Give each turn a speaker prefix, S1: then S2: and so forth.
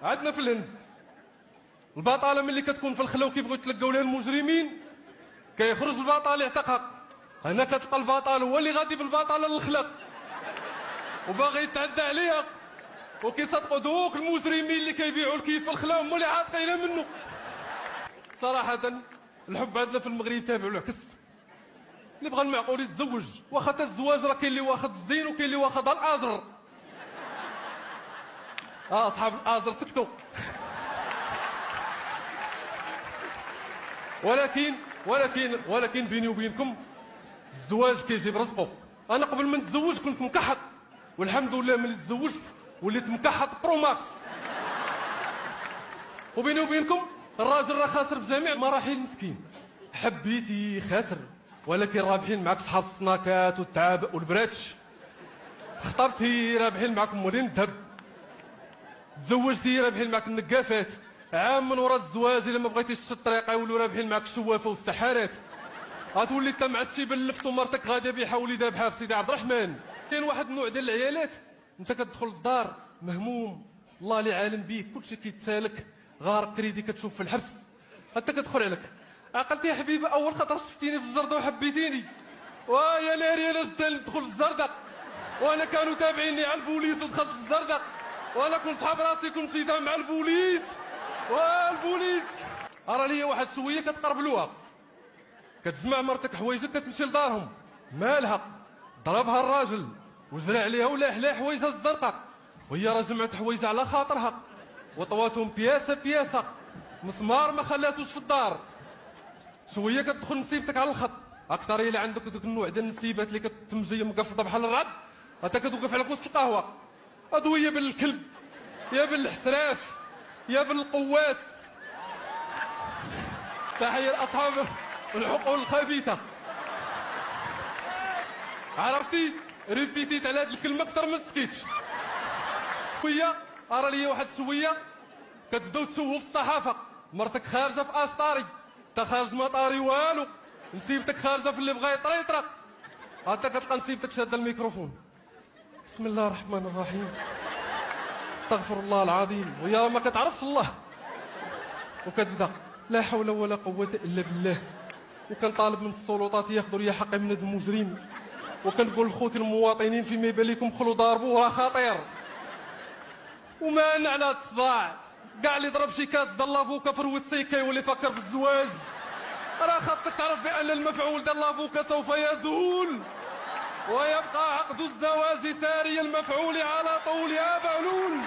S1: عندنا في الهند البطاله ملي كتكون في الخلا وكيبغيو يتلقاو لها المجرمين كيخرج البطال يعتقها. هنا كتلقى البطال هو اللي غادي بالبطاله للخلا وباغي يتعدى عليها، وكيصدقوا دوك المجرمين اللي كيبيعوا الكيف في الخلا هما اللي عاطقينها منه. صراحه الحب عندنا في المغرب تابع العكس. اللي بغى المعقول يتزوج، واخا تا الزواج راه كاين اللي واخد الزين وكاين اللي واخد الاجر. اصحاب الاجر سكتوا. ولكن بيني وبينكم الزواج كيجيب رزقه. انا قبل ما نتزوج كنت مكحط، والحمد لله ملي تزوجت وليت مكحط برو ماكس. وبيني وبينكم الراجل راه خاسر في جميع المراحل مسكين. حبيتي خاسر، ولكن رابحين معك صحاب السناكات والتعابق والبراتش. خطبتي رابحين معك مولين الذهب. تزوجتي رابحين معك النقافات. عام من وراء الزواج الا ما بغيتيش تشد الطريقه يولوا رابحين معك الشوافه والسحارات. غتولي انت مع الشيب اللفت ومرتك غاده بيحا وليدها بحال في سيدي عبد الرحمن. كاين واحد النوع ديال العيالات انت كتدخل الدار مهموم، الله اللي عالم بيك، كلشي كيتسالك، غارق كريدي كتشوف في الحبس، انت كتدخل عليك. عقلتي يا حبيبه اول خطره شفتيني في الجرده وحبيتيني، ويا ناري انا جدا ندخل في الجرده، وانا كانوا تابعيني على البوليس ودخلت في الجرده، وانا كنت صحاب راسي كنت مشيتها مع البوليس. والبوليس راه ليا واحد شويه كتقربلوها، كتجمع مرتك حوايجك كتمشي لدارهم، مالها ضربها الراجل وجرى عليها ولا حلا حوايجها الزرقاء، وهي راه جمعت حوايجها على خاطرها وطواتهم بياسه بياسه، مسمار ما خلاتوش في الدار. شويه كتدخل نسيبتك على الخط، اكثر الا عندك دوك النوع ديال النسيبات اللي كتمجي مقفضه بحال الرعد، انت كتوقف على وسط القهوه، ادويه بالكلب يا بالحسراف يا بالقواس. تحيه لاصحاب العقول الخبيثه. عرفتي ريبيتيت على هذه الكلمه اكثر من سكيتش. خويا راه ليا واحد شويه كتبداو تسوقوا في الصحافه، مرتك خارجه في اسطاري، انت خارج ما طاري والو، نسيبتك خارجه في اللي بغا يطري يطرق، انت كتلقى نسيبتك شاده الميكروفون. بسم الله الرحمن الرحيم، استغفر الله العظيم، ويا ما كتعرفش الله، وكتبدا لا حول ولا قوه الا بالله، وكنطالب من السلطات ياخذوا لي حقي من هذا المجرم، وكنقول لخوتي المواطنين فيما يبان لكم خلوا ضاربوه راه خطير. وما على هذا الصداع كاع اللي ضرب شي كاس ديال لافوكا في الوسيكا واللي فكر في الزواج، راه خاصك تعرف بان المفعول ديال لافوكا سوف يزول ويبقى عقد الزواج ساري المفعول على طول يا بهلول.